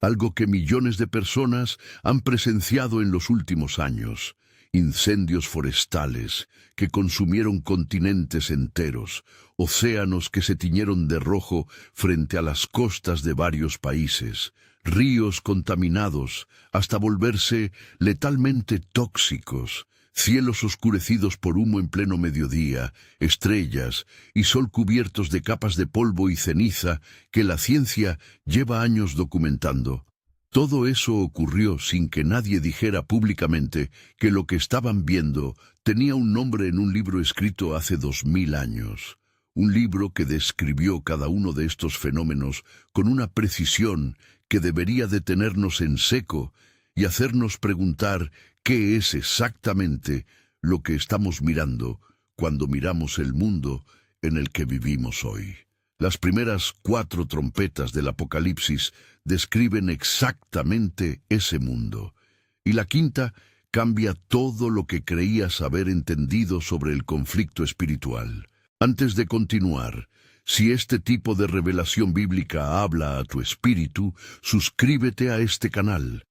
algo que millones de personas han presenciado en los últimos años. Incendios forestales que consumieron continentes enteros, océanos que se tiñeron de rojo frente a las costas de varios países, ríos contaminados hasta volverse letalmente tóxicos, cielos oscurecidos por humo en pleno mediodía, estrellas y sol cubiertos de capas de polvo y ceniza que la ciencia lleva años documentando. Todo eso ocurrió sin que nadie dijera públicamente que lo que estaban viendo tenía un nombre en un libro escrito hace 2000 años. Un libro que describió cada uno de estos fenómenos con una precisión que debería detenernos en seco y hacernos preguntar qué es exactamente lo que estamos mirando cuando miramos el mundo en el que vivimos hoy. Las primeras 4 trompetas del Apocalipsis describen exactamente ese mundo, y la quinta cambia todo lo que creías haber entendido sobre el conflicto espiritual. Antes de continuar, si este tipo de revelación bíblica habla a tu espíritu, suscríbete a este canal.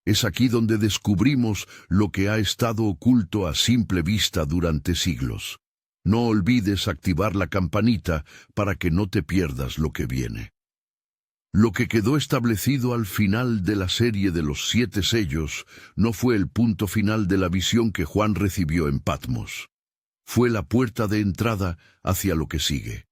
Es aquí donde descubrimos lo que ha estado oculto a simple vista durante siglos. No olvides activar la campanita para que no te pierdas lo que viene. Lo que quedó establecido al final de la serie de los 7 sellos no fue el punto final de la visión que Juan recibió en Patmos. Fue la puerta de entrada hacia lo que sigue.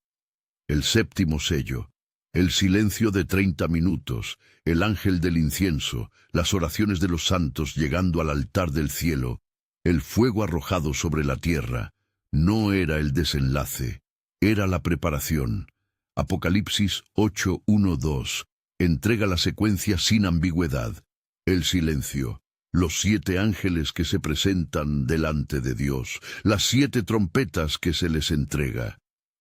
El 7º sello, el silencio de 30 minutos, el ángel del incienso, las oraciones de los santos llegando al altar del cielo, el fuego arrojado sobre la tierra. No era el desenlace, era la preparación. Apocalipsis 8:1-2 entrega la secuencia sin ambigüedad. El silencio, los 7 ángeles que se presentan delante de Dios, las 7 trompetas que se les entrega.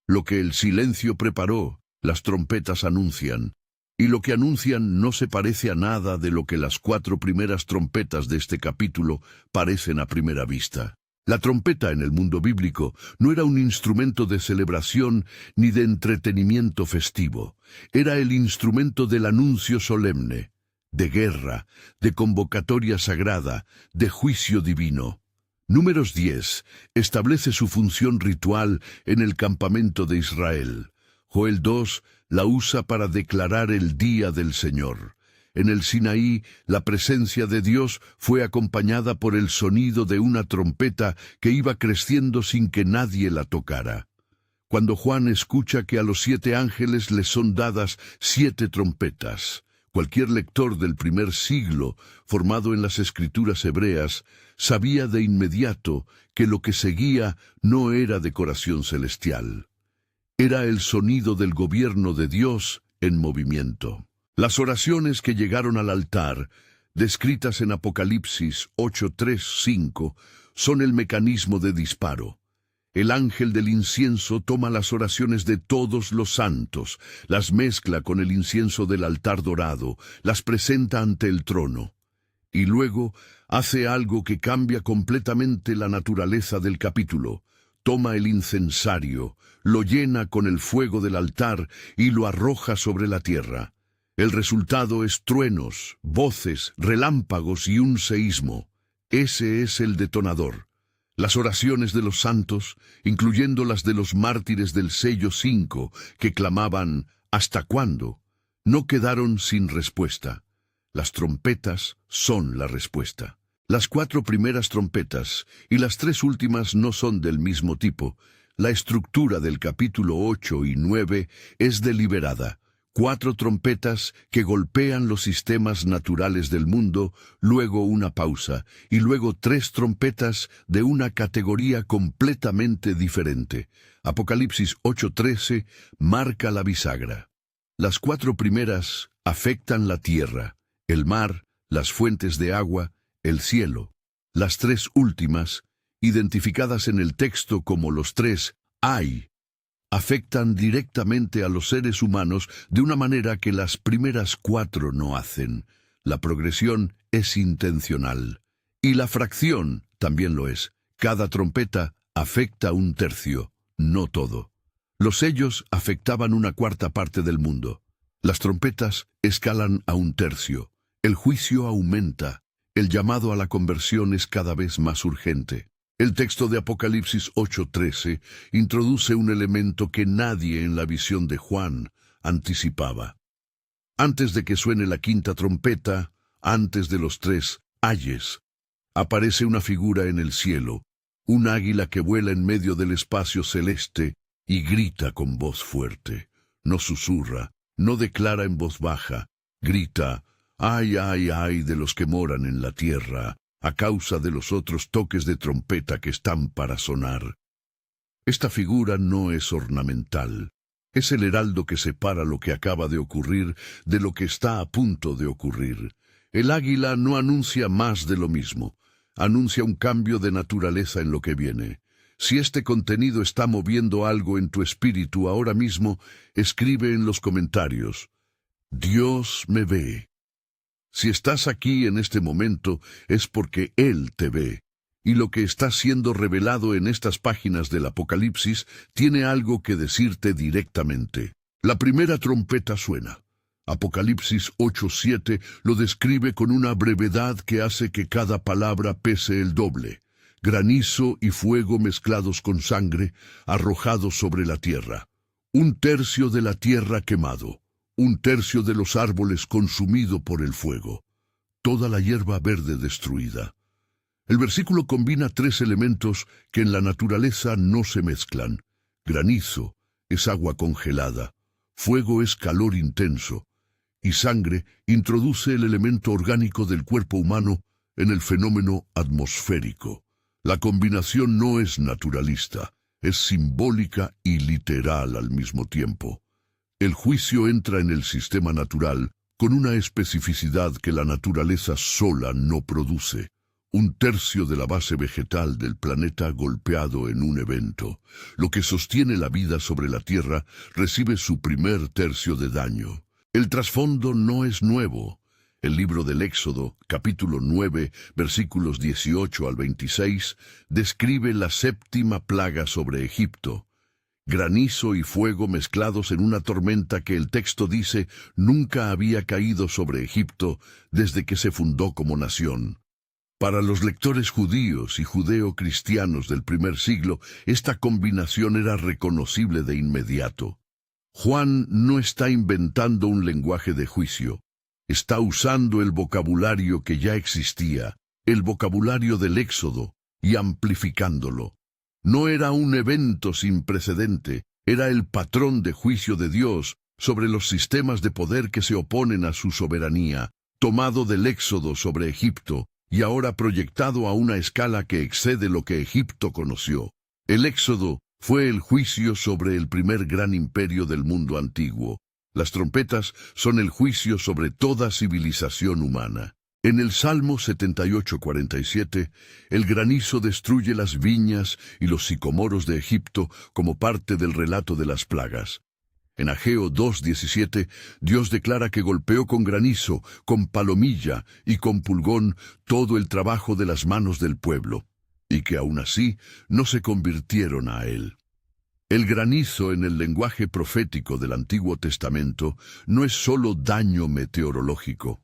Lo que el silencio preparó, las trompetas anuncian, y lo que anuncian no se parece a nada de lo que las 4 primeras trompetas de este capítulo parecen a primera vista. La trompeta en el mundo bíblico no era un instrumento de celebración ni de entretenimiento festivo. Era el instrumento del anuncio solemne, de guerra, de convocatoria sagrada, de juicio divino. Números 10 establece su función ritual en el campamento de Israel. Joel 2 la usa para declarar el día del Señor. En el Sinaí, la presencia de Dios fue acompañada por el sonido de una trompeta que iba creciendo sin que nadie la tocara. Cuando Juan escucha que a los 7 ángeles les son dadas 7 trompetas, cualquier lector del primer siglo, formado en las escrituras hebreas, sabía de inmediato que lo que seguía no era decoración celestial. Era el sonido del gobierno de Dios en movimiento. Las oraciones que llegaron al altar, descritas en Apocalipsis 8:3-5, son el mecanismo de disparo. El ángel del incienso toma las oraciones de todos los santos, las mezcla con el incienso del altar dorado, las presenta ante el trono, y luego hace algo que cambia completamente la naturaleza del capítulo. Toma el incensario, lo llena con el fuego del altar y lo arroja sobre la tierra. El resultado es truenos, voces, relámpagos y un seísmo. Ese es el detonador. Las oraciones de los santos, incluyendo las de los mártires del sello 5, que clamaban ¿hasta cuándo?, no quedaron sin respuesta. Las trompetas son la respuesta. Las 4 primeras trompetas y las 3 últimas no son del mismo tipo. La estructura del capítulo 8 y 9 es deliberada. 4 trompetas que golpean los sistemas naturales del mundo, luego una pausa, y luego 3 trompetas de una categoría completamente diferente. Apocalipsis 8:13 marca la bisagra. Las 4 primeras afectan la tierra, el mar, las fuentes de agua, el cielo. Las 3 últimas, identificadas en el texto como los 3 ay, afectan directamente a los seres humanos de una manera que las primeras 4 no hacen. La progresión es intencional. Y la fracción también lo es. Cada trompeta afecta 1/3, no todo. Los sellos afectaban 1/4 parte del mundo. Las trompetas escalan a un tercio. El juicio aumenta. El llamado a la conversión es cada vez más urgente. El texto de Apocalipsis 8:13 introduce un elemento que nadie en la visión de Juan anticipaba. Antes de que suene la quinta trompeta, antes de los 3 ayes, aparece una figura en el cielo, un águila que vuela en medio del espacio celeste y grita con voz fuerte. No susurra, no declara en voz baja, grita: «Ay, ay, ay de los que moran en la tierra, a causa de los otros toques de trompeta que están para sonar». Esta figura no es ornamental. Es el heraldo que separa lo que acaba de ocurrir de lo que está a punto de ocurrir. El águila no anuncia más de lo mismo. Anuncia un cambio de naturaleza en lo que viene. Si este contenido está moviendo algo en tu espíritu ahora mismo, escribe en los comentarios: «Dios me ve». Si estás aquí en este momento es porque Él te ve. Y lo que está siendo revelado en estas páginas del Apocalipsis tiene algo que decirte directamente. La primera trompeta suena. Apocalipsis 8:7 lo describe con una brevedad que hace que cada palabra pese el doble. Granizo y fuego mezclados con sangre, arrojados sobre la tierra. 1/3 de la tierra quemado. 1/3 de los árboles consumido por el fuego. Toda la hierba verde destruida. El versículo combina 3 elementos que en la naturaleza no se mezclan. Granizo es agua congelada, fuego es calor intenso, y sangre introduce el elemento orgánico del cuerpo humano en el fenómeno atmosférico. La combinación no es naturalista, es simbólica y literal al mismo tiempo. El juicio entra en el sistema natural con una especificidad que la naturaleza sola no produce. 1/3 de la base vegetal del planeta golpeado en un evento. Lo que sostiene la vida sobre la Tierra recibe su primer tercio de daño. El trasfondo no es nuevo. El libro del Éxodo, capítulo 9, versículos 18 al 26, describe la 7ª plaga sobre Egipto. Granizo y fuego mezclados en una tormenta que el texto dice nunca había caído sobre Egipto desde que se fundó como nación. Para los lectores judíos y judeo-cristianos del primer siglo, esta combinación era reconocible de inmediato. Juan no está inventando un lenguaje de juicio. Está usando el vocabulario que ya existía, el vocabulario del Éxodo, y amplificándolo. No era un evento sin precedente, era el patrón de juicio de Dios sobre los sistemas de poder que se oponen a su soberanía, tomado del Éxodo sobre Egipto, y ahora proyectado a una escala que excede lo que Egipto conoció. El Éxodo fue el juicio sobre el primer gran imperio del mundo antiguo. Las trompetas son el juicio sobre toda civilización humana. En el Salmo 78:47, el granizo destruye las viñas y los sicomoros de Egipto como parte del relato de las plagas. En Ageo 2:17, Dios declara que golpeó con granizo, con palomilla y con pulgón todo el trabajo de las manos del pueblo, y que aún así no se convirtieron a él. El granizo en el lenguaje profético del Antiguo Testamento no es solo daño meteorológico.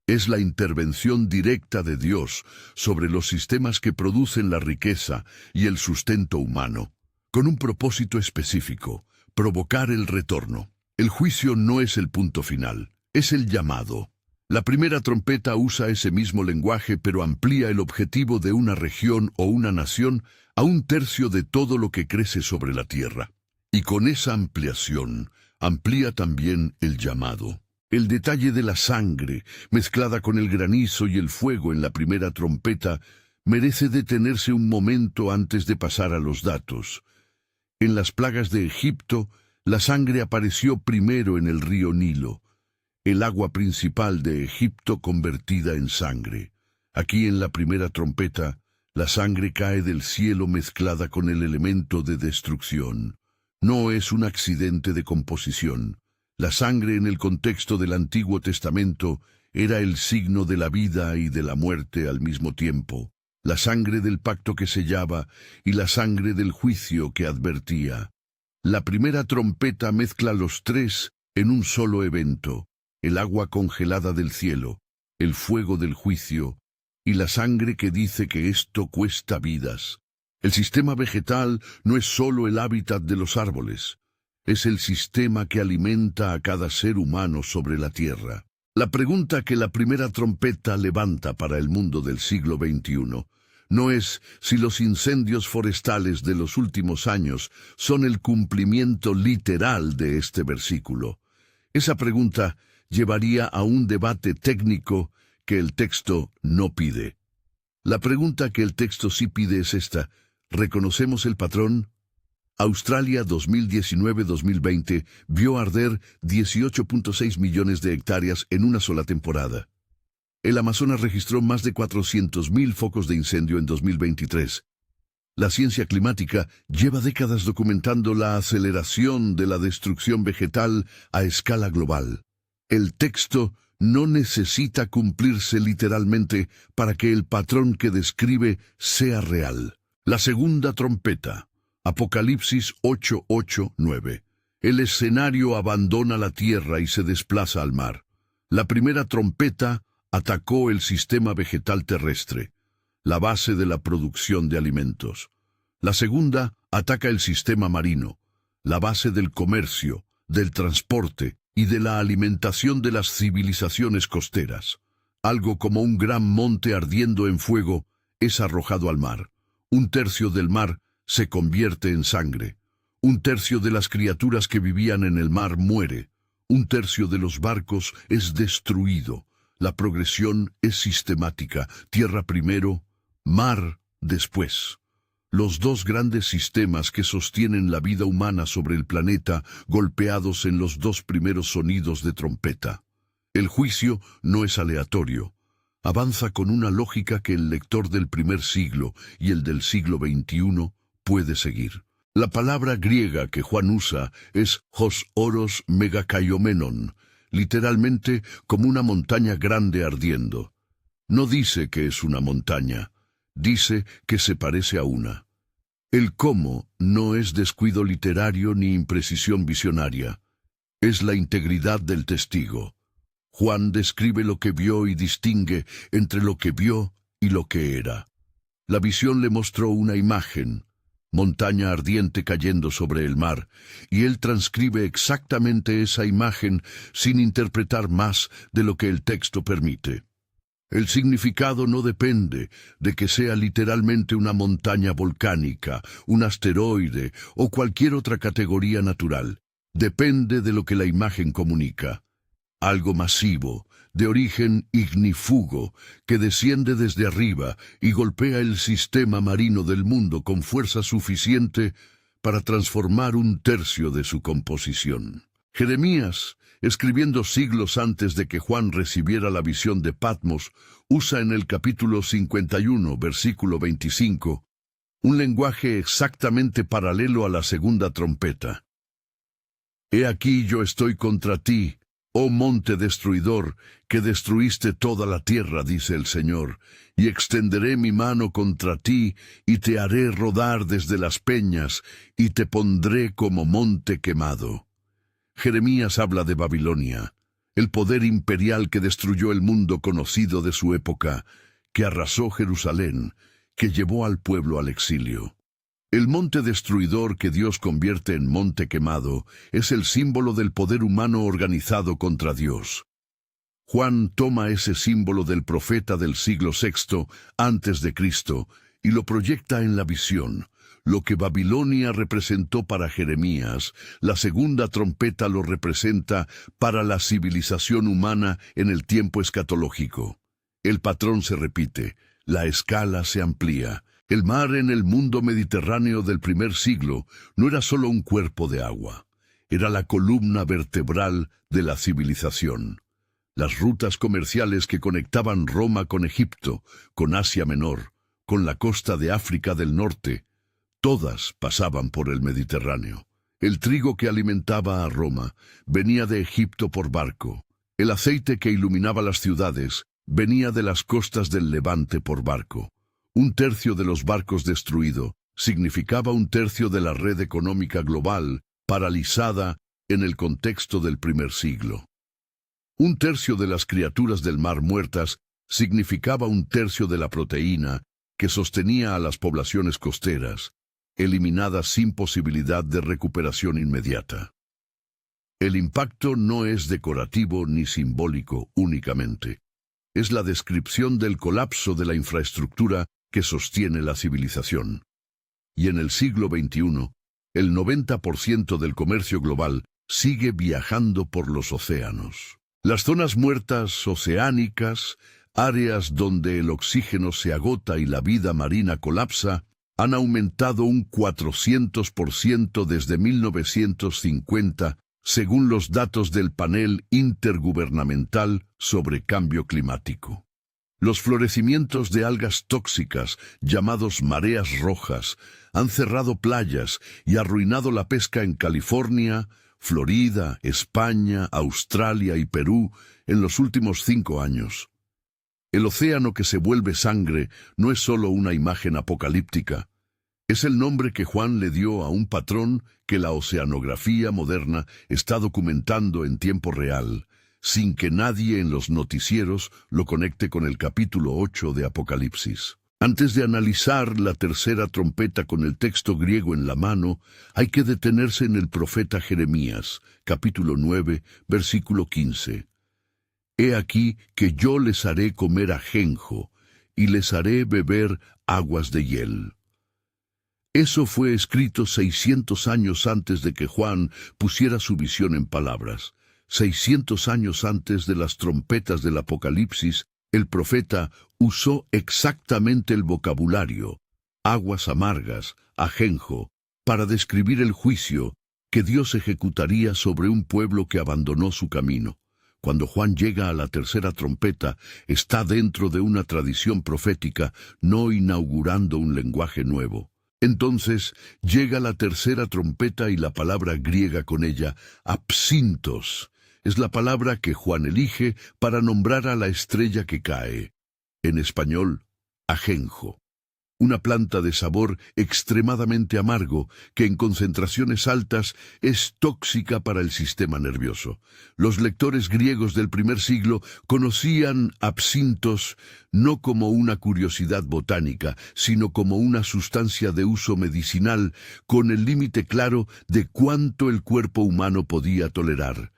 Es la intervención directa de Dios sobre los sistemas que producen la riqueza y el sustento humano, con un propósito específico: provocar el retorno. El juicio no es el punto final, es el llamado. La primera trompeta usa ese mismo lenguaje, pero amplía el objetivo de una región o una nación a 1/3 de todo lo que crece sobre la tierra. Y con esa ampliación, amplía también el llamado. El detalle de la sangre, mezclada con el granizo y el fuego en la primera trompeta, merece detenerse un momento antes de pasar a los datos. En las plagas de Egipto, la sangre apareció primero en el río Nilo, el agua principal de Egipto convertida en sangre. Aquí en la primera trompeta, la sangre cae del cielo mezclada con el elemento de destrucción. No es un accidente de composición. La sangre en el contexto del Antiguo Testamento era el signo de la vida y de la muerte al mismo tiempo. La sangre del pacto que sellaba y la sangre del juicio que advertía. La primera trompeta mezcla los 3 en un solo evento: el agua congelada del cielo, el fuego del juicio y la sangre que dice que esto cuesta vidas. El sistema vegetal no es solo el hábitat de los árboles, es el sistema que alimenta a cada ser humano sobre la tierra. La pregunta que la primera trompeta levanta para el mundo del siglo XXI no es si los incendios forestales de los últimos años son el cumplimiento literal de este versículo. Esa pregunta llevaría a un debate técnico que el texto no pide. La pregunta que el texto sí pide es esta: ¿reconocemos el patrón? Australia 2019-2020 vio arder 18.6 millones de hectáreas en una sola temporada. El Amazonas registró más de 400.000 focos de incendio en 2023. La ciencia climática lleva décadas documentando la aceleración de la destrucción vegetal a escala global. El texto no necesita cumplirse literalmente para que el patrón que describe sea real. La segunda trompeta. Apocalipsis 8:8-9. El escenario abandona la tierra y se desplaza al mar. La primera trompeta atacó el sistema vegetal terrestre, la base de la producción de alimentos. La segunda ataca el sistema marino, la base del comercio, del transporte y de la alimentación de las civilizaciones costeras. Algo como un gran monte ardiendo en fuego es arrojado al mar. Un tercio del mar se convierte en sangre. Un tercio de las criaturas que vivían en el mar muere. Un tercio de los barcos es destruido. La progresión es sistemática: tierra primero, mar después. Los dos grandes sistemas que sostienen la vida humana sobre el planeta golpeados en los dos primeros sonidos de trompeta. El juicio no es aleatorio. Avanza con una lógica que el lector del primer siglo y el del siglo XXI puede seguir. La palabra griega que Juan usa es hos oros megakaiomenon, literalmente como una montaña grande ardiendo. No dice que es una montaña, dice que se parece a una. El cómo no es descuido literario ni imprecisión visionaria, es la integridad del testigo. Juan describe lo que vio y distingue entre lo que vio y lo que era. La visión le mostró una imagen, montaña ardiente cayendo sobre el mar, y él transcribe exactamente esa imagen sin interpretar más de lo que el texto permite. El significado no depende de que sea literalmente una montaña volcánica, un asteroide o cualquier otra categoría natural. Depende de lo que la imagen comunica. Algo masivo, de origen ignífugo, que desciende desde arriba y golpea el sistema marino del mundo con fuerza suficiente para transformar un tercio de su composición. Jeremías, escribiendo siglos antes de que Juan recibiera la visión de Patmos, usa en el capítulo 51, versículo 25, un lenguaje exactamente paralelo a la segunda trompeta. He aquí yo estoy contra ti, oh monte destruidor, que destruiste toda la tierra, dice el Señor, y extenderé mi mano contra ti, y te haré rodar desde las peñas, y te pondré como monte quemado. Jeremías habla de Babilonia, el poder imperial que destruyó el mundo conocido de su época, que arrasó Jerusalén, que llevó al pueblo al exilio. El monte destruidor que Dios convierte en monte quemado es el símbolo del poder humano organizado contra Dios. Juan toma ese símbolo del profeta del siglo VI antes de Cristo y lo proyecta en la visión. Lo que Babilonia representó para Jeremías, la segunda trompeta lo representa para la civilización humana en el tiempo escatológico. El patrón se repite, la escala se amplía. El mar en el mundo mediterráneo del primer siglo no era solo un cuerpo de agua, era la columna vertebral de la civilización. Las rutas comerciales que conectaban Roma con Egipto, con Asia Menor, con la costa de África del Norte, todas pasaban por el Mediterráneo. El trigo que alimentaba a Roma venía de Egipto por barco. El aceite que iluminaba las ciudades venía de las costas del Levante por barco. Un tercio de los barcos destruido significaba un tercio de la red económica global paralizada en el contexto del primer siglo. Un tercio de las criaturas del mar muertas significaba un tercio de la proteína que sostenía a las poblaciones costeras, eliminadas sin posibilidad de recuperación inmediata. El impacto no es decorativo ni simbólico únicamente. Es la descripción del colapso de la infraestructura que sostiene la civilización. Y en el siglo XXI, el 90% del comercio global sigue viajando por los océanos. Las zonas muertas oceánicas, áreas donde el oxígeno se agota y la vida marina colapsa, han aumentado un 400% desde 1950, según los datos del Panel Intergubernamental sobre Cambio Climático. Los florecimientos de algas tóxicas, llamados mareas rojas, han cerrado playas y arruinado la pesca en California, Florida, España, Australia y Perú en los últimos 5 años. El océano que se vuelve sangre no es solo una imagen apocalíptica. Es el nombre que Juan le dio a un patrón que la oceanografía moderna está documentando en tiempo real, sin que nadie en los noticieros lo conecte con el capítulo 8 de Apocalipsis. Antes de analizar la tercera trompeta con el texto griego en la mano, hay que detenerse en el profeta Jeremías, capítulo 9, versículo 15. He aquí que yo les haré comer ajenjo, y les haré beber aguas de hiel. Eso fue escrito 600 años antes de que Juan pusiera su visión en palabras. 600 años antes de las trompetas del Apocalipsis, el profeta usó exactamente el vocabulario, aguas amargas, ajenjo, para describir el juicio que Dios ejecutaría sobre un pueblo que abandonó su camino. Cuando Juan llega a la tercera trompeta, está dentro de una tradición profética, no inaugurando un lenguaje nuevo. Entonces llega la tercera trompeta y la palabra griega con ella, apsintos, es la palabra que Juan elige para nombrar a la estrella que cae. En español, ajenjo. Una planta de sabor extremadamente amargo que en concentraciones altas es tóxica para el sistema nervioso. Los lectores griegos del primer siglo conocían apsintos no como una curiosidad botánica, sino como una sustancia de uso medicinal con el límite claro de cuánto el cuerpo humano podía tolerar.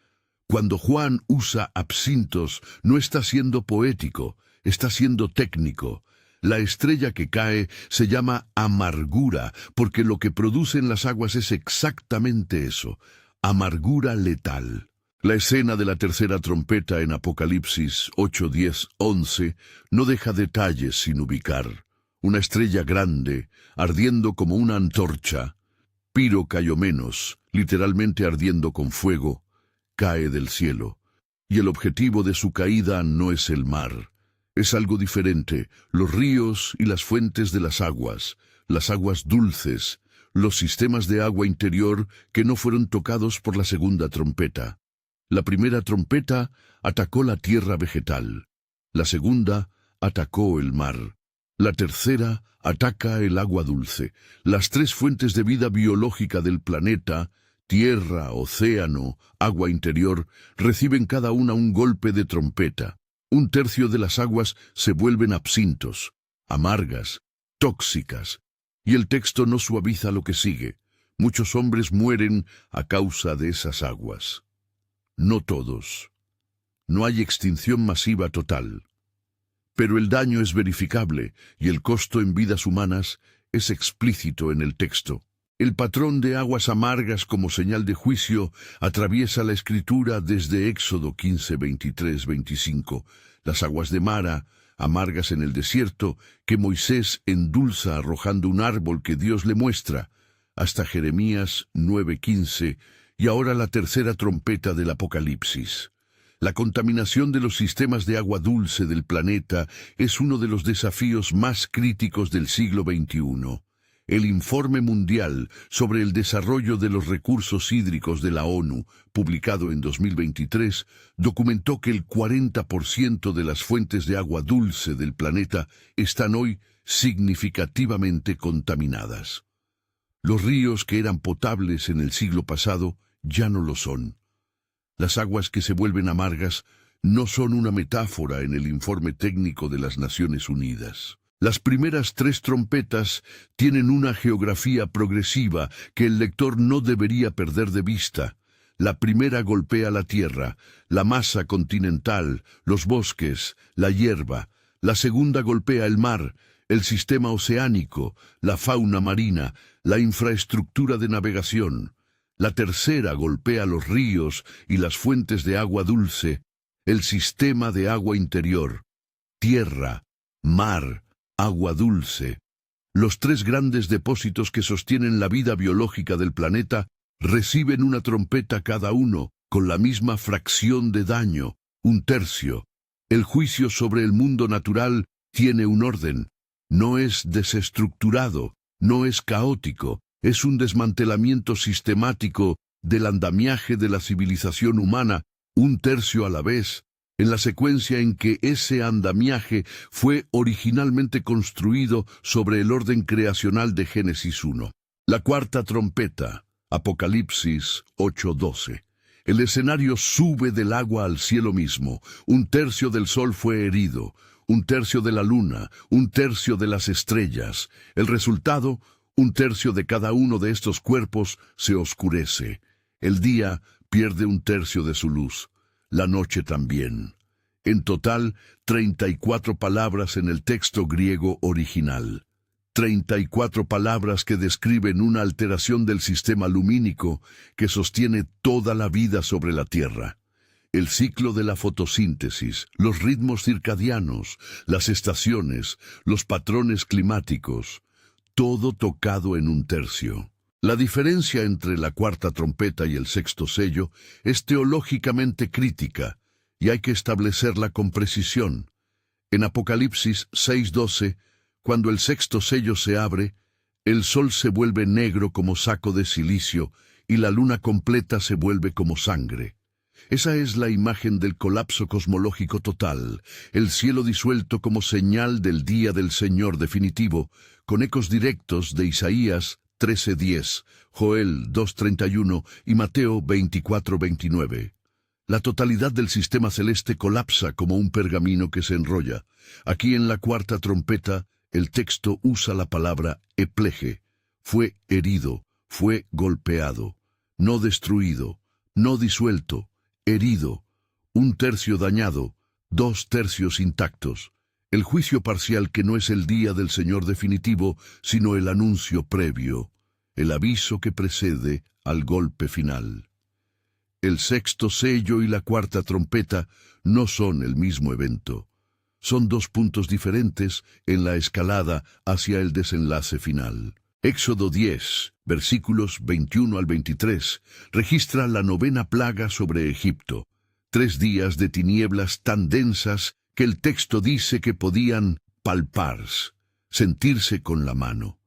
Cuando Juan usa apsintos, no está siendo poético, está siendo técnico. La estrella que cae se llama amargura, porque lo que producen las aguas es exactamente eso, amargura letal. La escena de la tercera trompeta en Apocalipsis 8, 10, 11 no deja detalles sin ubicar. Una estrella grande, ardiendo como una antorcha, pirokaimenos, literalmente ardiendo con fuego, cae del cielo, y el objetivo de su caída no es el mar. Es algo diferente, los ríos y las fuentes de las aguas dulces, los sistemas de agua interior que no fueron tocados por la segunda trompeta. La primera trompeta atacó la tierra vegetal, la segunda atacó el mar, la tercera ataca el agua dulce. Las 3 fuentes de vida biológica del planeta, tierra, océano, agua interior, reciben cada una un golpe de trompeta. Un tercio de las aguas se vuelven apsintos, amargas, tóxicas, y el texto no suaviza lo que sigue. Muchos hombres mueren a causa de esas aguas. No todos. No hay extinción masiva total. Pero el daño es verificable y el costo en vidas humanas es explícito en el texto. El patrón de aguas amargas como señal de juicio atraviesa la Escritura desde Éxodo 15, 23, 25. Las aguas de Mara, amargas en el desierto, que Moisés endulza arrojando un árbol que Dios le muestra, hasta Jeremías 9, 15, y ahora la tercera trompeta del Apocalipsis. La contaminación de los sistemas de agua dulce del planeta es uno de los desafíos más críticos del siglo XXI. El Informe Mundial sobre el Desarrollo de los Recursos Hídricos de la ONU, publicado en 2023, documentó que el 40% de las fuentes de agua dulce del planeta están hoy significativamente contaminadas. Los ríos que eran potables en el siglo pasado ya no lo son. Las aguas que se vuelven amargas no son una metáfora en el informe técnico de las Naciones Unidas. Las primeras 3 trompetas tienen una geografía progresiva que el lector no debería perder de vista. La primera golpea la tierra, la masa continental, los bosques, la hierba. La segunda golpea el mar, el sistema oceánico, la fauna marina, la infraestructura de navegación. La tercera golpea los ríos y las fuentes de agua dulce, el sistema de agua interior, tierra, mar, agua dulce. Los 3 grandes depósitos que sostienen la vida biológica del planeta reciben una trompeta cada uno, con la misma fracción de daño, 1/3. El juicio sobre el mundo natural tiene un orden. No es desestructurado, no es caótico, es un desmantelamiento sistemático del andamiaje de la civilización humana, 1/3 a la vez, en la secuencia en que ese andamiaje fue originalmente construido sobre el orden creacional de Génesis 1. La cuarta trompeta, Apocalipsis 8:12. El escenario sube del agua al cielo mismo. 1/3 del sol fue herido, 1/3 de la luna, 1/3 de las estrellas. El resultado, 1/3 de cada uno de estos cuerpos se oscurece. El día pierde 1/3 de su luz. La noche también. En total, 34 palabras en el texto griego original. 34 palabras que describen una alteración del sistema lumínico que sostiene toda la vida sobre la Tierra. El ciclo de la fotosíntesis, los ritmos circadianos, las estaciones, los patrones climáticos, todo tocado en 1/3. La diferencia entre la cuarta trompeta y el sexto sello es teológicamente crítica y hay que establecerla con precisión. En Apocalipsis 6:12, cuando el sexto sello se abre, el sol se vuelve negro como saco de silicio y la luna completa se vuelve como sangre. Esa es la imagen del colapso cosmológico total, el cielo disuelto como señal del día del Señor definitivo, con ecos directos de Isaías 13:10, Joel 2:31 y Mateo 24:29. La totalidad del sistema celeste colapsa como un pergamino que se enrolla. Aquí en la cuarta trompeta, el texto usa la palabra epleje. Fue herido, fue golpeado, no destruido, no disuelto, herido, 1/3 dañado, 2/3 intactos. El juicio parcial que no es el día del Señor definitivo, sino el anuncio previo, el aviso que precede al golpe final. El sexto sello y la cuarta trompeta no son el mismo evento. Son 2 puntos diferentes en la escalada hacia el desenlace final. Éxodo 10, versículos 21 al 23, registra la 9ª plaga sobre Egipto. 3 días de tinieblas tan densas que el texto dice que podían palparse, sentirse con la mano.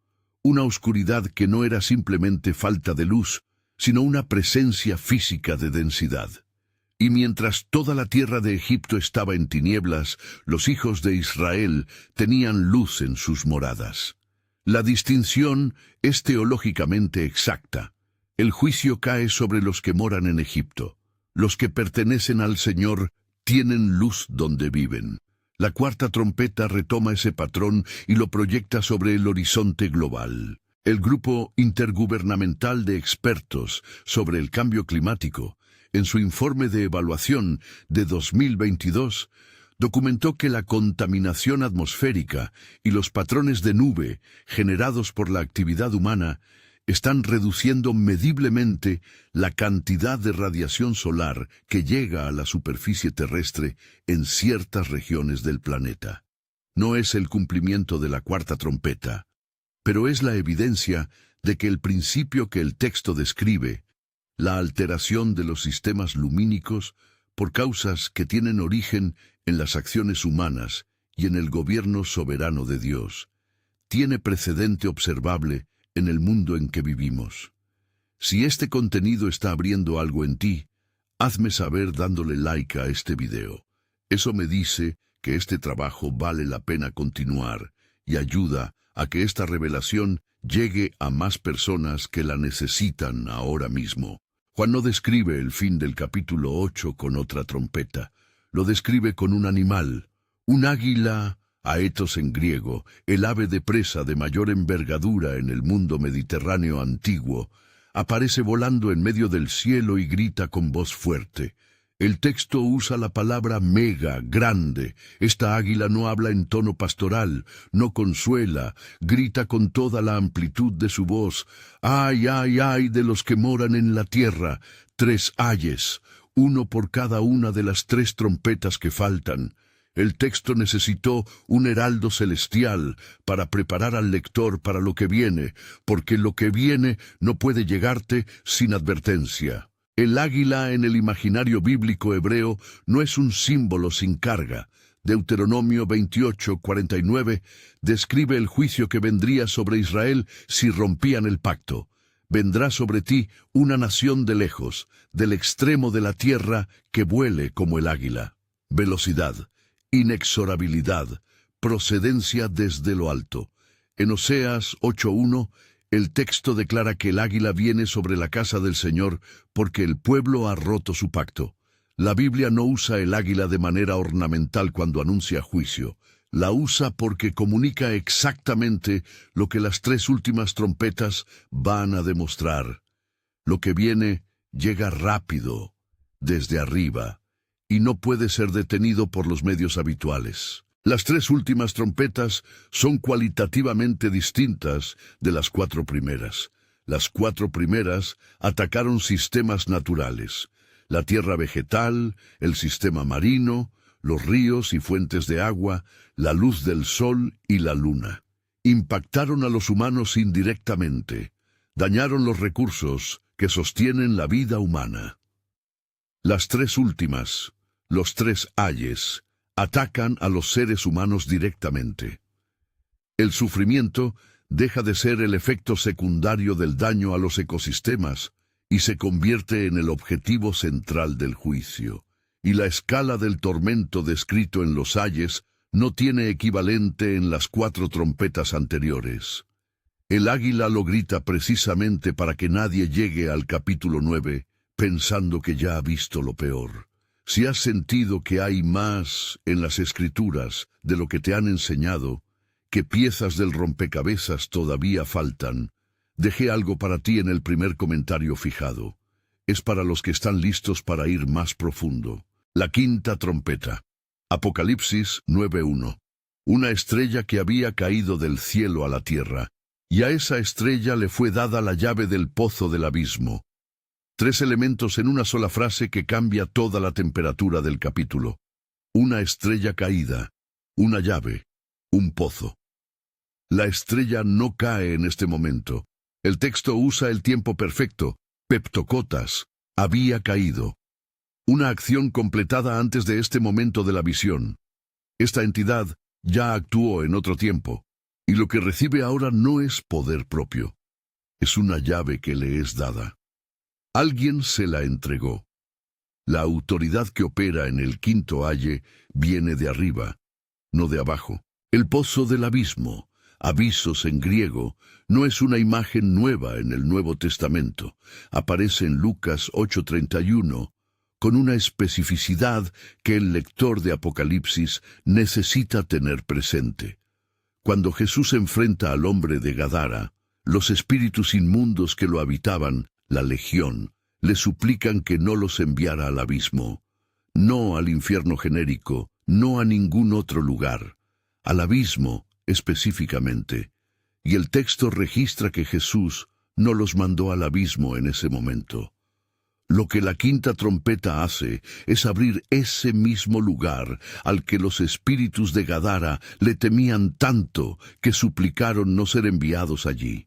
Una oscuridad que no era simplemente falta de luz, sino una presencia física de densidad. Y mientras toda la tierra de Egipto estaba en tinieblas, los hijos de Israel tenían luz en sus moradas. La distinción es teológicamente exacta. El juicio cae sobre los que moran en Egipto. Los que pertenecen al Señor tienen luz donde viven. La cuarta trompeta retoma ese patrón y lo proyecta sobre el horizonte global. El Grupo Intergubernamental de Expertos sobre el Cambio Climático, en su informe de evaluación de 2022, documentó que la contaminación atmosférica y los patrones de nube generados por la actividad humana están reduciendo mediblemente la cantidad de radiación solar que llega a la superficie terrestre en ciertas regiones del planeta. No es el cumplimiento de la cuarta trompeta, pero es la evidencia de que el principio que el texto describe, la alteración de los sistemas lumínicos por causas que tienen origen en las acciones humanas y en el gobierno soberano de Dios, tiene precedente observable en el mundo en que vivimos. Si este contenido está abriendo algo en ti, hazme saber dándole like a este video. Eso me dice que este trabajo vale la pena continuar y ayuda a que esta revelación llegue a más personas que la necesitan ahora mismo. Juan no describe el fin del capítulo 8 con otra trompeta. Lo describe con un animal, un águila, aetos en griego, el ave de presa de mayor envergadura en el mundo mediterráneo antiguo. Aparece volando en medio del cielo y grita con voz fuerte. El texto usa la palabra mega, grande. Esta águila no habla en tono pastoral, no consuela, grita con toda la amplitud de su voz. ¡Ay, ay, ay de los que moran en la tierra! 3 ayes, uno por cada una de las 3 trompetas que faltan. El texto necesitó un heraldo celestial para preparar al lector para lo que viene, porque lo que viene no puede llegarte sin advertencia. El águila en el imaginario bíblico hebreo no es un símbolo sin carga. Deuteronomio 28:49 describe el juicio que vendría sobre Israel si rompían el pacto. Vendrá sobre ti una nación de lejos, del extremo de la tierra, que vuele como el águila. Velocidad, inexorabilidad, procedencia desde lo alto. En Oseas 8:1, el texto declara que el águila viene sobre la casa del Señor porque el pueblo ha roto su pacto. La Biblia no usa el águila de manera ornamental cuando anuncia juicio. La usa porque comunica exactamente lo que las 3 últimas trompetas van a demostrar. Lo que viene llega rápido, desde arriba, y no puede ser detenido por los medios habituales. Las 3 últimas trompetas son cualitativamente distintas de las 4 primeras. Las 4 primeras atacaron sistemas naturales, la tierra vegetal, el sistema marino, los ríos y fuentes de agua, la luz del sol y la luna. Impactaron a los humanos indirectamente, dañaron los recursos que sostienen la vida humana. Las 3 últimas, los 3 ayes, atacan a los seres humanos directamente. El sufrimiento deja de ser el efecto secundario del daño a los ecosistemas y se convierte en el objetivo central del juicio. Y la escala del tormento descrito en los ayes no tiene equivalente en las 4 trompetas anteriores. El águila lo grita precisamente para que nadie llegue al capítulo 9 pensando que ya ha visto lo peor. Si has sentido que hay más en las Escrituras de lo que te han enseñado, que piezas del rompecabezas todavía faltan, dejé algo para ti en el primer comentario fijado. Es para los que están listos para ir más profundo. La 5ª trompeta. Apocalipsis 9:1. Una estrella que había caído del cielo a la tierra, y a esa estrella le fue dada la llave del pozo del abismo. 3 elementos en una sola frase que cambia toda la temperatura del capítulo. Una estrella caída, una llave, un pozo. La estrella no cae en este momento. El texto usa el tiempo perfecto, peptocotas, había caído. Una acción completada antes de este momento de la visión. Esta entidad ya actuó en otro tiempo, y lo que recibe ahora no es poder propio. Es una llave que le es dada. Alguien se la entregó. La autoridad que opera en el 5º aye viene de arriba, no de abajo. El pozo del abismo, avisos en griego, no es una imagen nueva en el Nuevo Testamento. Aparece en Lucas 8:31, con una especificidad que el lector de Apocalipsis necesita tener presente. Cuando Jesús enfrenta al hombre de Gadara, los espíritus inmundos que lo habitaban, la legión, le suplican que no los enviara al abismo, no al infierno genérico, no a ningún otro lugar, al abismo específicamente. Y el texto registra que Jesús no los mandó al abismo en ese momento. Lo que la 5ª trompeta hace es abrir ese mismo lugar al que los espíritus de Gadara le temían tanto que suplicaron no ser enviados allí.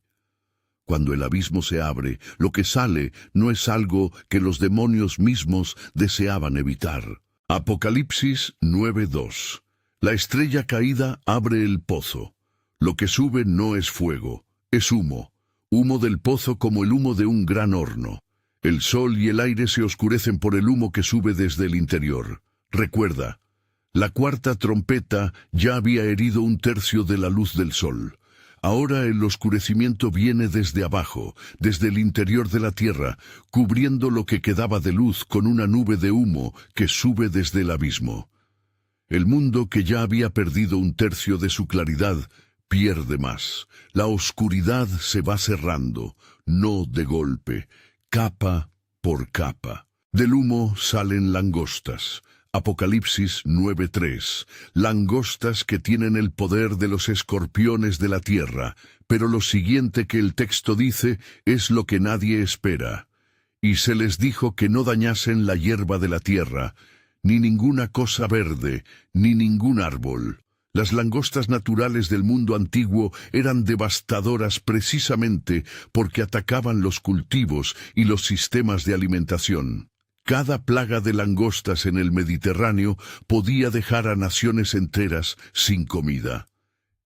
Cuando el abismo se abre, lo que sale no es algo que los demonios mismos deseaban evitar. Apocalipsis 9:2. La estrella caída abre el pozo. Lo que sube no es fuego, es humo. Humo del pozo como el humo de un gran horno. El sol y el aire se oscurecen por el humo que sube desde el interior. Recuerda, la 4ª trompeta ya había herido 1/3 de la luz del sol. Ahora el oscurecimiento viene desde abajo, desde el interior de la tierra, cubriendo lo que quedaba de luz con una nube de humo que sube desde el abismo. El mundo, que ya había perdido un tercio de su claridad, pierde más. La oscuridad se va cerrando, no de golpe, capa por capa. Del humo salen langostas. Apocalipsis 9:3. Langostas que tienen el poder de los escorpiones de la tierra, pero lo siguiente que el texto dice es lo que nadie espera. Y se les dijo que no dañasen la hierba de la tierra, ni ninguna cosa verde, ni ningún árbol. Las langostas naturales del mundo antiguo eran devastadoras precisamente porque atacaban los cultivos y los sistemas de alimentación. Cada plaga de langostas en el Mediterráneo podía dejar a naciones enteras sin comida.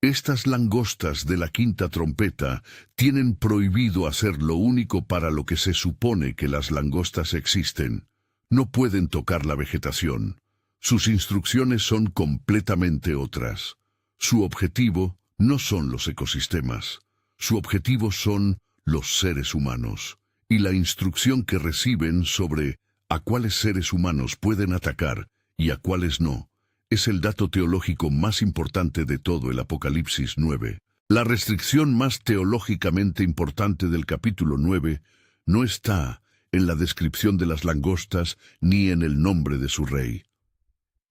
Estas langostas de la quinta trompeta tienen prohibido hacer lo único para lo que se supone que las langostas existen. No pueden tocar la vegetación. Sus instrucciones son completamente otras. Su objetivo no son los ecosistemas. Su objetivo son los seres humanos. Y la instrucción que reciben sobre a cuáles seres humanos pueden atacar y a cuáles no, es el dato teológico más importante de todo el Apocalipsis 9. La restricción más teológicamente importante del capítulo 9 no está en la descripción de las langostas ni en el nombre de su rey.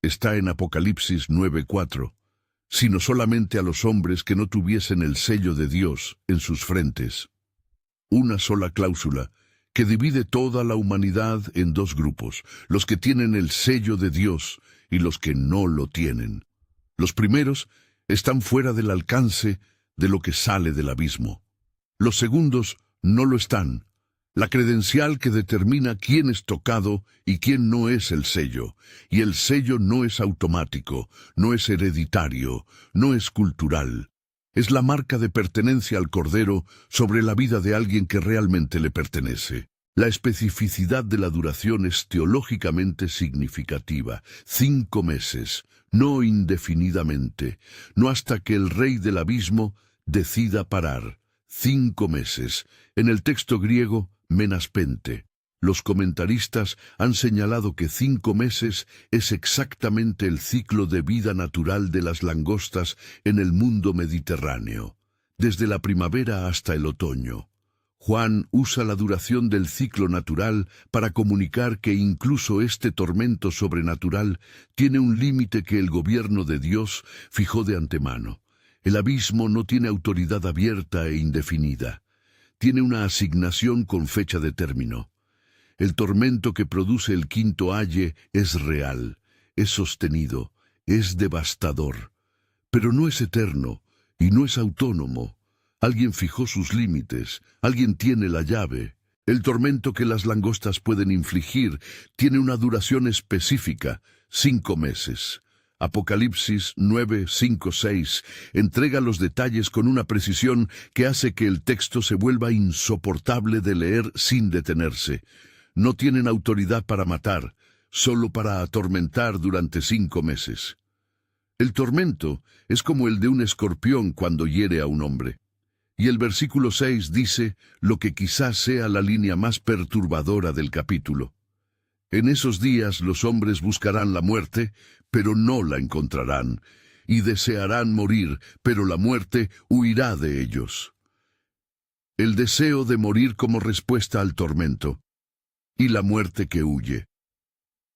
Está en Apocalipsis 9:4, sino solamente a los hombres que no tuviesen el sello de Dios en sus frentes. Una sola cláusula que divide toda la humanidad en dos grupos, los que tienen el sello de Dios y los que no lo tienen. Los primeros están fuera del alcance de lo que sale del abismo. Los segundos no lo están. La credencial que determina quién es tocado y quién no es el sello. Y el sello no es automático, no es hereditario, no es cultural. Es la marca de pertenencia al Cordero sobre la vida de alguien que realmente le pertenece. La especificidad de la duración es teológicamente significativa. 5 meses, no indefinidamente, no hasta que el rey del abismo decida parar. 5 meses. En el texto griego, menaspente. Los comentaristas han señalado que 5 meses es exactamente el ciclo de vida natural de las langostas en el mundo mediterráneo, desde la primavera hasta el otoño. Juan usa la duración del ciclo natural para comunicar que incluso este tormento sobrenatural tiene un límite que el gobierno de Dios fijó de antemano. El abismo no tiene autoridad abierta e indefinida. Tiene una asignación con fecha de término. El tormento que produce el quinto aye es real, es sostenido, es devastador, pero no es eterno y no es autónomo. Alguien fijó sus límites, alguien tiene la llave. El tormento que las langostas pueden infligir tiene una duración específica, 5 meses. Apocalipsis 9, 5, 6 entrega los detalles con una precisión que hace que el texto se vuelva insoportable de leer sin detenerse. No tienen autoridad para matar, solo para atormentar durante 5 meses. El tormento es como el de un escorpión cuando hiere a un hombre. Y el versículo 6 dice lo que quizás sea la línea más perturbadora del capítulo. En esos días los hombres buscarán la muerte, pero no la encontrarán, y desearán morir, pero la muerte huirá de ellos. El deseo de morir como respuesta al tormento, y la muerte que huye.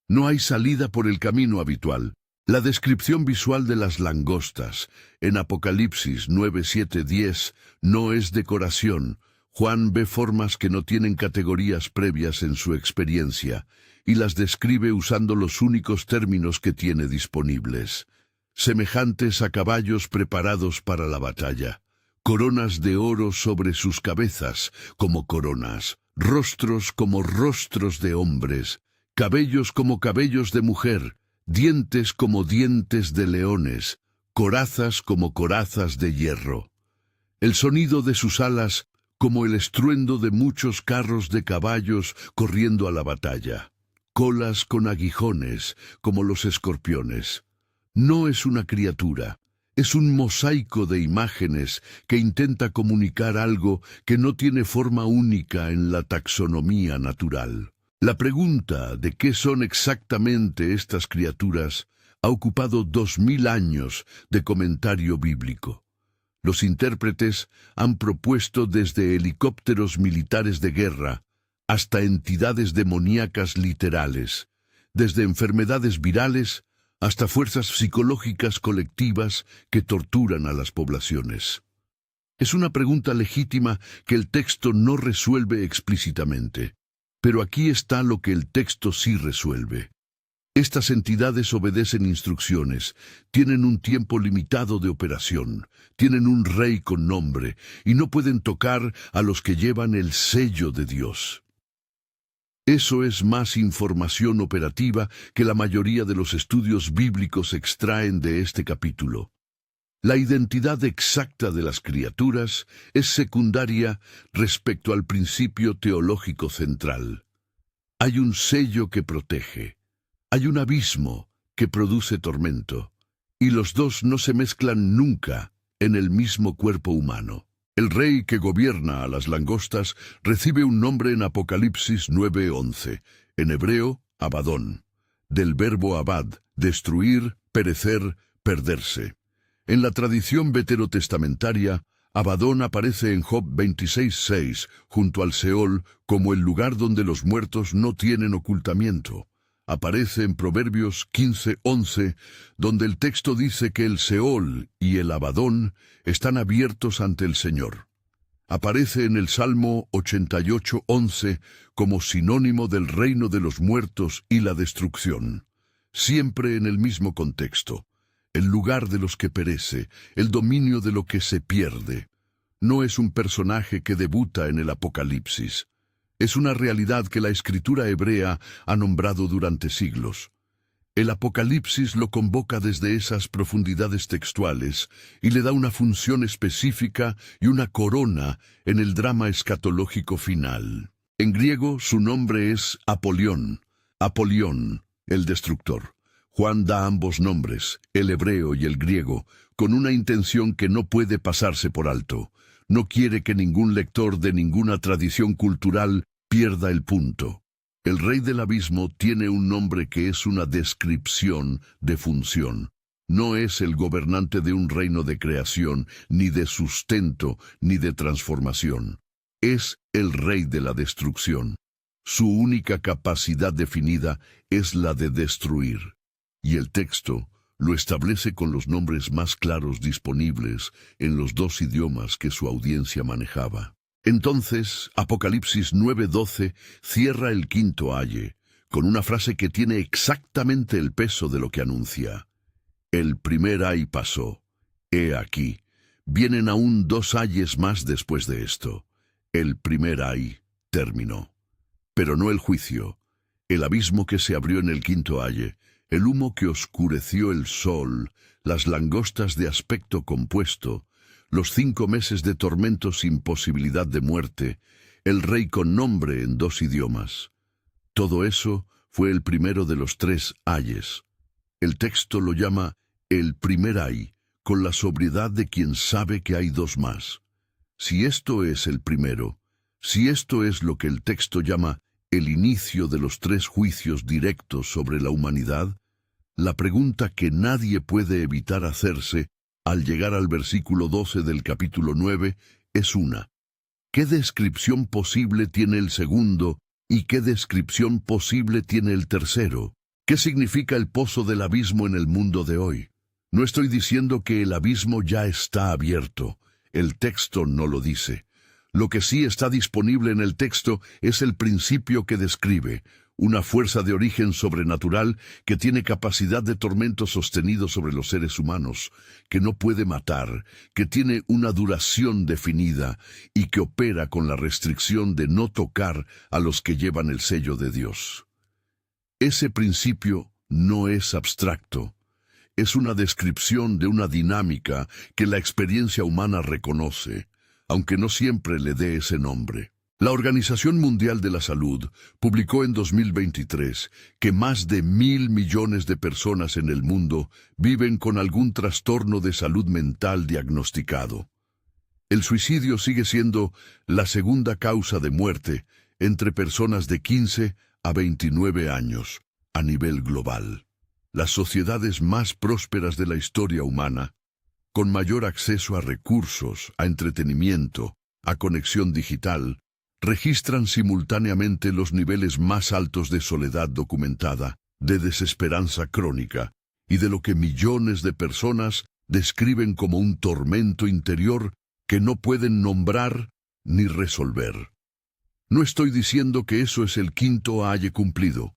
No hay salida por el camino habitual. La descripción visual de las langostas en Apocalipsis 9, 7, 10 no es decoración. Juan ve formas que no tienen categorías previas en su experiencia y las describe usando los únicos términos que tiene disponibles. Semejantes a caballos preparados para la batalla, coronas de oro sobre sus cabezas como coronas, rostros como rostros de hombres, cabellos como cabellos de mujer, dientes como dientes de leones, corazas como corazas de hierro. El sonido de sus alas como el estruendo de muchos carros de caballos corriendo a la batalla. Colas con aguijones como los escorpiones. No es una criatura, Es un mosaico de imágenes que intenta comunicar algo que no tiene forma única en la taxonomía natural. La pregunta de qué son exactamente estas criaturas ha ocupado 2000 años de comentario bíblico. Los intérpretes han propuesto desde helicópteros militares de guerra hasta entidades demoníacas literales, desde enfermedades virales hasta fuerzas psicológicas colectivas que torturan a las poblaciones. Es una pregunta legítima que el texto no resuelve explícitamente, pero aquí está lo que el texto sí resuelve. Estas entidades obedecen instrucciones, tienen un tiempo limitado de operación, tienen un rey con nombre y no pueden tocar a los que llevan el sello de Dios. Eso es más información operativa que la mayoría de los estudios bíblicos extraen de este capítulo. La identidad exacta de las criaturas es secundaria respecto al principio teológico central. Hay un sello que protege, hay un abismo que produce tormento, y los dos no se mezclan nunca en el mismo cuerpo humano. El rey que gobierna a las langostas recibe un nombre en Apocalipsis 9:11, en hebreo, Abadón, del verbo abad, destruir, perecer, perderse. En la tradición veterotestamentaria, Abadón aparece en Job 26:6, junto al Seol, como el lugar donde los muertos no tienen ocultamiento. Aparece en Proverbios 15:11, donde el texto dice que el Seol y el Abadón están abiertos ante el Señor. Aparece en el Salmo 88:11 como sinónimo del reino de los muertos y la destrucción. Siempre en el mismo contexto. El lugar de los que perece, el dominio de lo que se pierde. No es un personaje que debuta en el Apocalipsis. Es una realidad que la escritura hebrea ha nombrado durante siglos. El Apocalipsis lo convoca desde esas profundidades textuales y le da una función específica y una corona en el drama escatológico final. En griego su nombre es Apolión, el destructor. Juan da ambos nombres, el hebreo y el griego, con una intención que no puede pasarse por alto. No quiere que ningún lector de ninguna tradición cultural pierda el punto. El rey del abismo tiene un nombre que es una descripción de función. No es el gobernante de un reino de creación, ni de sustento, ni de transformación. Es el rey de la destrucción. Su única capacidad definida es la de destruir. Y el texto lo establece con los nombres más claros disponibles en los dos idiomas que su audiencia manejaba. Entonces, Apocalipsis 9:12 cierra el quinto aye, con una frase que tiene exactamente el peso de lo que anuncia. El primer ay pasó. He aquí. Vienen aún 2 ayes más después de esto. El primer ay terminó. Pero no el juicio, el abismo que se abrió en el quinto aye, el humo que oscureció el sol, las langostas de aspecto compuesto, los 5 meses de tormento sin posibilidad de muerte, el rey con nombre en 2 idiomas. Todo eso fue el primero de los 3 ayes. El texto lo llama el primer ay, con la sobriedad de quien sabe que hay 2 más. Si esto es el primero, si esto es lo que el texto llama el inicio de los 3 juicios directos sobre la humanidad, la pregunta que nadie puede evitar hacerse al llegar al versículo 12 del capítulo 9 es una. ¿Qué descripción posible tiene el segundo y qué descripción posible tiene el tercero? ¿Qué significa el pozo del abismo en el mundo de hoy? No estoy diciendo que el abismo ya está abierto. El texto no lo dice. Lo que sí está disponible en el texto es el principio que describe, una fuerza de origen sobrenatural que tiene capacidad de tormento sostenido sobre los seres humanos, que no puede matar, que tiene una duración definida y que opera con la restricción de no tocar a los que llevan el sello de Dios. Ese principio no es abstracto. Es una descripción de una dinámica que la experiencia humana reconoce, aunque no siempre le dé ese nombre. La Organización Mundial de la Salud publicó en 2023 que más de 1.000 millones de personas en el mundo viven con algún trastorno de salud mental diagnosticado. El suicidio sigue siendo la segunda causa de muerte entre personas de 15 a 29 años a nivel global. Las sociedades más prósperas de la historia humana, con mayor acceso a recursos, a entretenimiento, a conexión digital, registran simultáneamente los niveles más altos de soledad documentada, de desesperanza crónica y de lo que millones de personas describen como un tormento interior que no pueden nombrar ni resolver. No estoy diciendo que eso es el quinto Aye cumplido.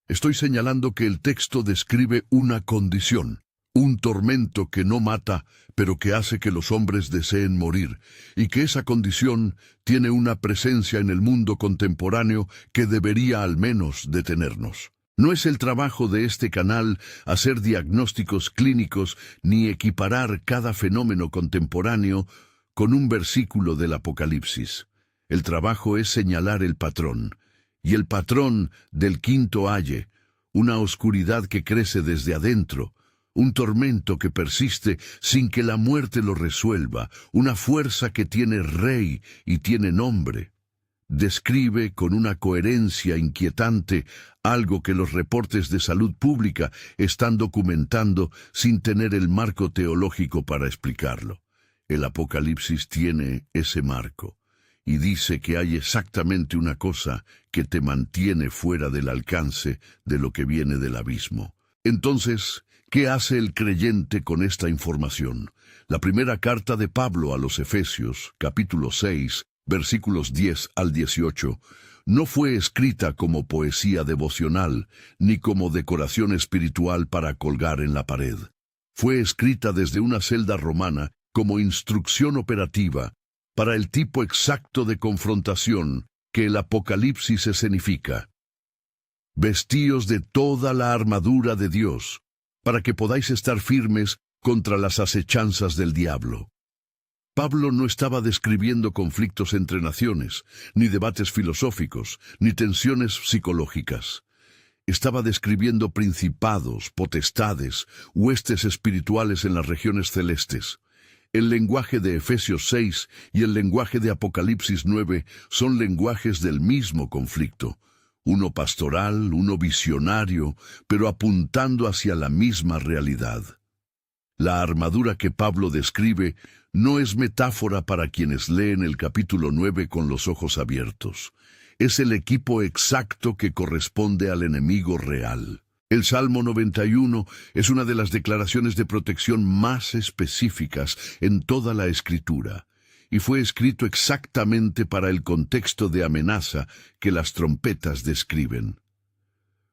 Estoy señalando que el texto describe una condición, un tormento que no mata, pero que hace que los hombres deseen morir, y que esa condición tiene una presencia en el mundo contemporáneo que debería al menos detenernos. No es el trabajo de este canal hacer diagnósticos clínicos ni equiparar cada fenómeno contemporáneo con un versículo del Apocalipsis. El trabajo es señalar el patrón, y el patrón del quinto Aye, una oscuridad que crece desde adentro, un tormento que persiste sin que la muerte lo resuelva, una fuerza que tiene rey y tiene nombre. Describe con una coherencia inquietante algo que los reportes de salud pública están documentando sin tener el marco teológico para explicarlo. El Apocalipsis tiene ese marco y dice que hay exactamente una cosa que te mantiene fuera del alcance de lo que viene del abismo. Entonces, ¿qué hace el creyente con esta información? La primera carta de Pablo a los Efesios, capítulo 6, versículos 10 al 18, no fue escrita como poesía devocional, ni como decoración espiritual para colgar en la pared. Fue escrita desde una celda romana como instrucción operativa para el tipo exacto de confrontación que el Apocalipsis escenifica. Vestíos de toda la armadura de Dios, para que podáis estar firmes contra las acechanzas del diablo. Pablo no estaba describiendo conflictos entre naciones, ni debates filosóficos, ni tensiones psicológicas. Estaba describiendo principados, potestades, huestes espirituales en las regiones celestes. El lenguaje de Efesios 6 y el lenguaje de Apocalipsis 9 son lenguajes del mismo conflicto, uno pastoral, uno visionario, pero apuntando hacia la misma realidad. La armadura que Pablo describe no es metáfora para quienes leen el capítulo 9 con los ojos abiertos. Es el equipo exacto que corresponde al enemigo real. El Salmo 91 es una de las declaraciones de protección más específicas en toda la Escritura, y fue escrito exactamente para el contexto de amenaza que las trompetas describen.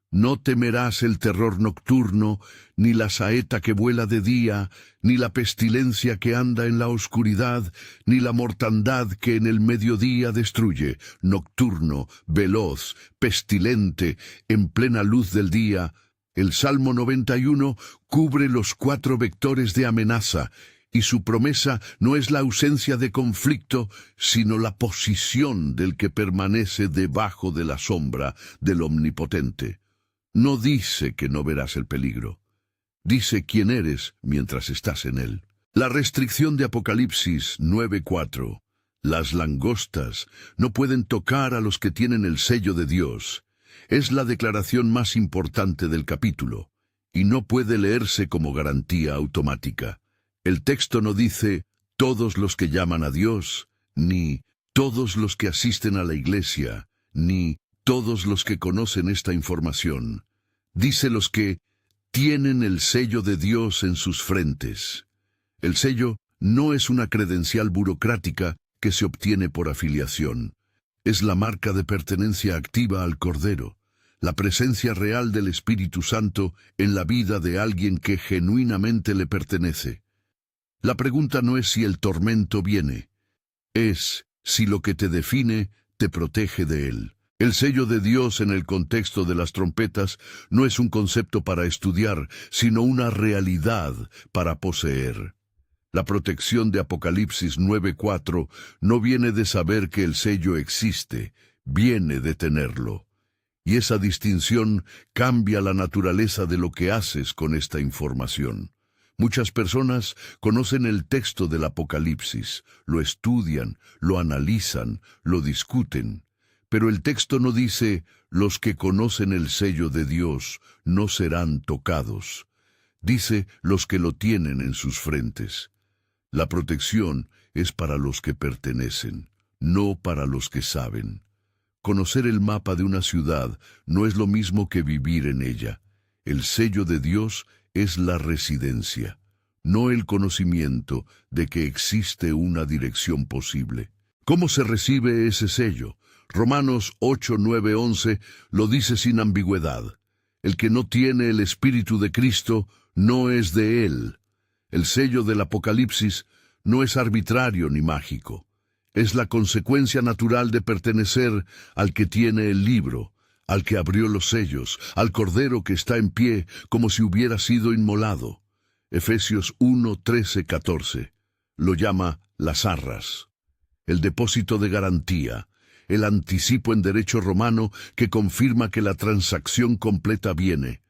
No temerás el terror nocturno, ni la saeta que vuela de día, ni la pestilencia que anda en la oscuridad, ni la mortandad que en el mediodía destruye, nocturno, veloz, pestilente, en plena luz del día. El Salmo 91 cubre los 4 vectores de amenaza, y su promesa no es la ausencia de conflicto, sino la posición del que permanece debajo de la sombra del Omnipotente. No dice que no verás el peligro. Dice quién eres mientras estás en él. La restricción de Apocalipsis 9:4. Las langostas no pueden tocar a los que tienen el sello de Dios. Es la declaración más importante del capítulo, y no puede leerse como garantía automática. El texto no dice todos los que llaman a Dios, ni todos los que asisten a la iglesia, ni todos los que conocen esta información. Dice los que tienen el sello de Dios en sus frentes. El sello no es una credencial burocrática que se obtiene por afiliación. Es la marca de pertenencia activa al Cordero, la presencia real del Espíritu Santo en la vida de alguien que genuinamente le pertenece. La pregunta no es si el tormento viene, es si lo que te define te protege de él. El sello de Dios en el contexto de las trompetas no es un concepto para estudiar, sino una realidad para poseer. La protección de Apocalipsis 9:4 no viene de saber que el sello existe, viene de tenerlo. Y esa distinción cambia la naturaleza de lo que haces con esta información. Muchas personas conocen el texto del Apocalipsis, lo estudian, lo analizan, lo discuten. Pero el texto no dice, los que conocen el sello de Dios no serán tocados. Dice, los que lo tienen en sus frentes. La protección es para los que pertenecen, no para los que saben. Conocer el mapa de una ciudad no es lo mismo que vivir en ella. El sello de Dios es la residencia, no el conocimiento de que existe una dirección posible. ¿Cómo se recibe ese sello? Romanos 8, 9, 11 lo dice sin ambigüedad. El que no tiene el Espíritu de Cristo no es de Él. El sello del Apocalipsis no es arbitrario ni mágico. Es la consecuencia natural de pertenecer al que tiene el libro, al que abrió los sellos, al Cordero que está en pie como si hubiera sido inmolado. Efesios 1, 13, 14. Lo llama las arras. El depósito de garantía, el anticipo en derecho romano que confirma que la transacción completa viene.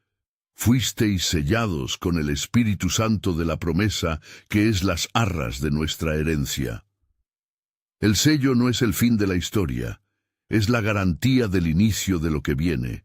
Fuisteis sellados con el Espíritu Santo de la promesa, que es las arras de nuestra herencia. El sello no es el fin de la historia, es la garantía del inicio de lo que viene.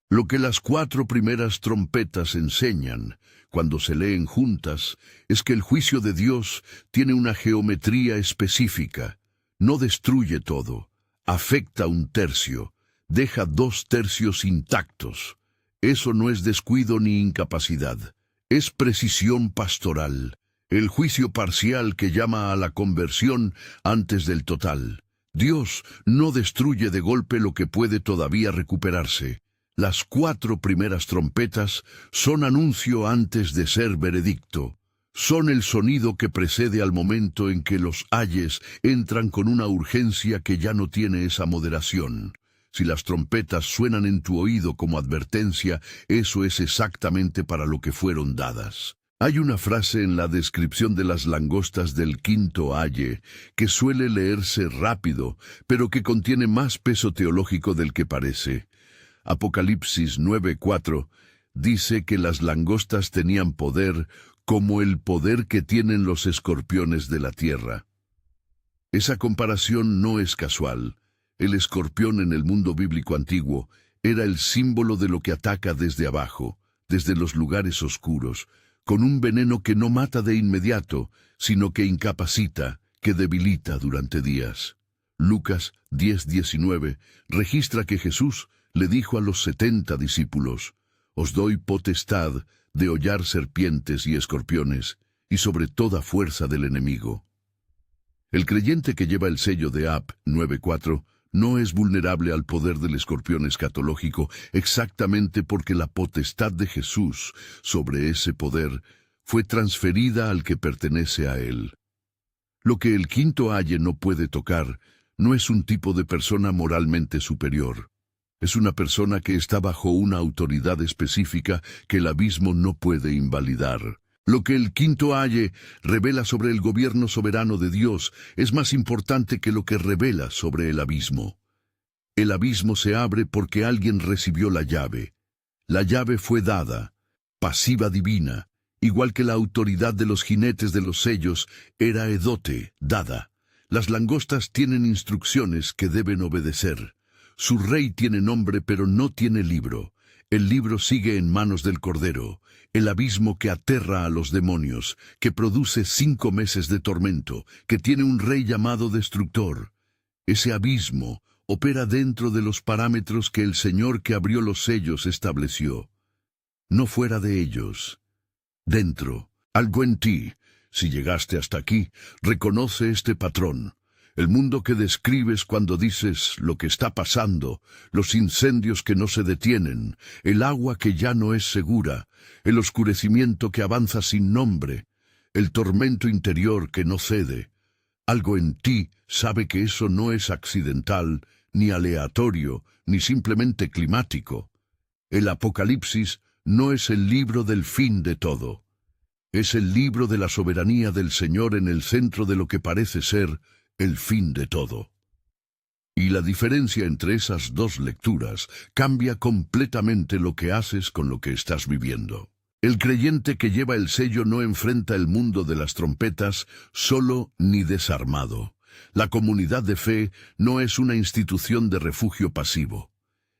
Lo que las 4 primeras trompetas enseñan, cuando se leen juntas, es que el juicio de Dios tiene una geometría específica. No destruye todo, afecta 1/3, deja 2/3 intactos. Eso no es descuido ni incapacidad, es precisión pastoral, el juicio parcial que llama a la conversión antes del total. Dios no destruye de golpe lo que puede todavía recuperarse. Las 4 primeras trompetas son anuncio antes de ser veredicto. Son el sonido que precede al momento en que los ayes entran con una urgencia que ya no tiene esa moderación. Si las trompetas suenan en tu oído como advertencia, eso es exactamente para lo que fueron dadas. Hay una frase en la descripción de las langostas del 5º aye que suele leerse rápido, pero que contiene más peso teológico del que parece. Apocalipsis 9:4 dice que las langostas tenían poder como el poder que tienen los escorpiones de la tierra. Esa comparación no es casual. El escorpión en el mundo bíblico antiguo era el símbolo de lo que ataca desde abajo, desde los lugares oscuros, con un veneno que no mata de inmediato, sino que incapacita, que debilita durante días. Lucas 10:19 registra que Jesús le dijo a los 70 discípulos, «Os doy potestad de hollar serpientes y escorpiones, y sobre toda fuerza del enemigo». El creyente que lleva el sello de Ap 9:4 no es vulnerable al poder del escorpión escatológico exactamente porque la potestad de Jesús sobre ese poder fue transferida al que pertenece a él. Lo que el 5º aye no puede tocar no es un tipo de persona moralmente superior. Es una persona que está bajo una autoridad específica que el abismo no puede invalidar. Lo que el 5º aye revela sobre el gobierno soberano de Dios es más importante que lo que revela sobre el abismo. El abismo se abre porque alguien recibió la llave. La llave fue dada, pasiva divina, igual que la autoridad de los jinetes de los sellos era edote, dada. Las langostas tienen instrucciones que deben obedecer. Su rey tiene nombre pero no tiene libro. El libro sigue en manos del Cordero, el abismo que aterra a los demonios, que produce 5 meses de tormento, que tiene un rey llamado Destructor. Ese abismo opera dentro de los parámetros que el Señor que abrió los sellos estableció. No fuera de ellos. Dentro, algo en ti. Si llegaste hasta aquí, reconoce este patrón. El mundo que describes cuando dices lo que está pasando, los incendios que no se detienen, el agua que ya no es segura, el oscurecimiento que avanza sin nombre, el tormento interior que no cede. Algo en ti sabe que eso no es accidental, ni aleatorio, ni simplemente climático. El Apocalipsis no es el libro del fin de todo. Es el libro de la soberanía del Señor en el centro de lo que parece ser el fin de todo. Y la diferencia entre esas dos lecturas cambia completamente lo que haces con lo que estás viviendo. El creyente que lleva el sello no enfrenta el mundo de las trompetas solo ni desarmado. La comunidad de fe no es una institución de refugio pasivo.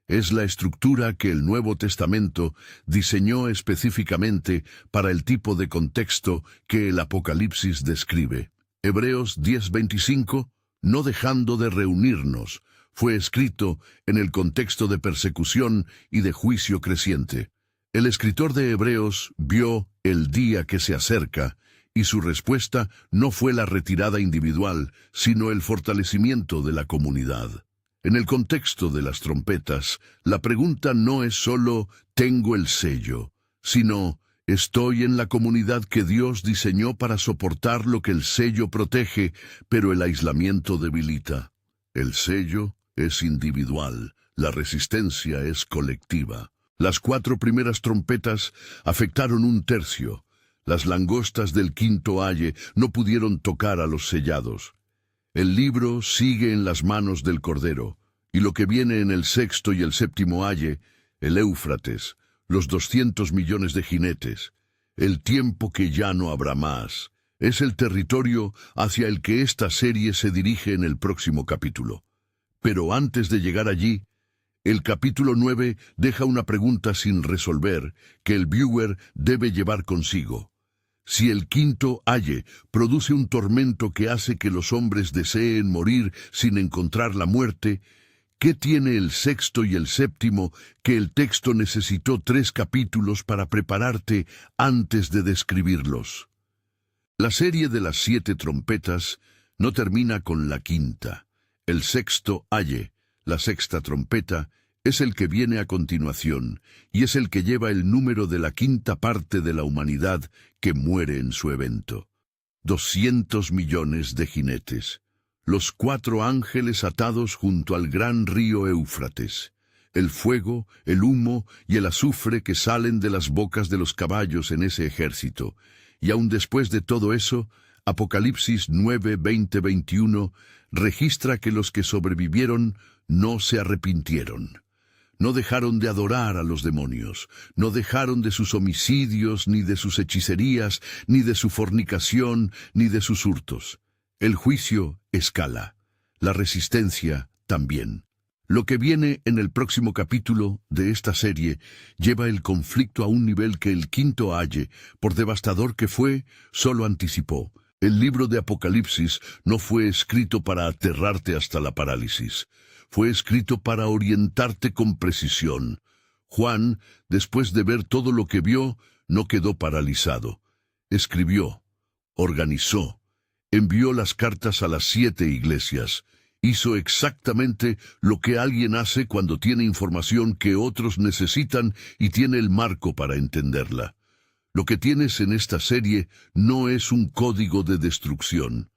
Es la estructura que el Nuevo Testamento diseñó específicamente para el tipo de contexto que el Apocalipsis describe. Hebreos 10:25, no dejando de reunirnos, fue escrito en el contexto de persecución y de juicio creciente. El escritor de Hebreos vio el día que se acerca, y su respuesta no fue la retirada individual, sino el fortalecimiento de la comunidad. En el contexto de las trompetas, la pregunta no es solo «tengo el sello», sino «estoy en la comunidad que Dios diseñó para soportar lo que el sello protege, pero el aislamiento debilita». El sello es individual, la resistencia es colectiva. Las 4 primeras trompetas afectaron 1/3. Las langostas del quinto aye no pudieron tocar a los sellados. El libro sigue en las manos del Cordero, y lo que viene en el 6º y el 7º aye, el Éufrates, los 200 millones de jinetes, el tiempo que ya no habrá más, es el territorio hacia el que esta serie se dirige en el próximo capítulo. Pero antes de llegar allí, el capítulo 9 deja una pregunta sin resolver que el viewer debe llevar consigo. Si el quinto aye produce un tormento que hace que los hombres deseen morir sin encontrar la muerte, ¿qué tiene el 6º y el 7º que el texto necesitó 3 capítulos para prepararte antes de describirlos? La serie de las 7 trompetas no termina con la quinta. El 6º aye, la 6ª trompeta, es el que viene a continuación, y es el que lleva el número de la 5ª parte de la humanidad que muere en su evento. 200 millones de jinetes. Los 4 ángeles atados junto al gran río Éufrates. El fuego, el humo y el azufre que salen de las bocas de los caballos en ese ejército. Y aun después de todo eso, Apocalipsis 9, 20, 21 registra que los que sobrevivieron no se arrepintieron. No dejaron de adorar a los demonios, no dejaron de sus homicidios, ni de sus hechicerías, ni de su fornicación, ni de sus hurtos. El juicio escala, la resistencia también. Lo que viene en el próximo capítulo de esta serie lleva el conflicto a un nivel que el quinto aye, por devastador que fue, solo anticipó. El libro de Apocalipsis no fue escrito para aterrarte hasta la parálisis. Fue escrito para orientarte con precisión. Juan, después de ver todo lo que vio, no quedó paralizado. Escribió, organizó, envió las cartas a las 7 iglesias. Hizo exactamente lo que alguien hace cuando tiene información que otros necesitan y tiene el marco para entenderla. Lo que tienes en esta serie no es un código de destrucción.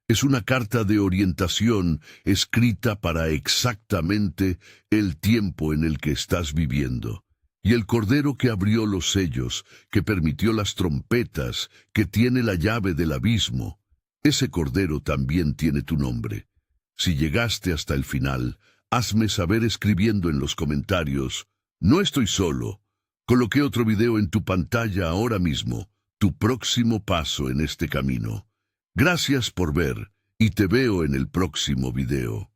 Es una carta de orientación escrita para exactamente el tiempo en el que estás viviendo. Y el Cordero que abrió los sellos, que permitió las trompetas, que tiene la llave del abismo, ese Cordero también tiene tu nombre. Si llegaste hasta el final, hazme saber escribiendo en los comentarios, no estoy solo. Coloqué otro video en tu pantalla ahora mismo, tu próximo paso en este camino. Gracias por ver, y te veo en el próximo video.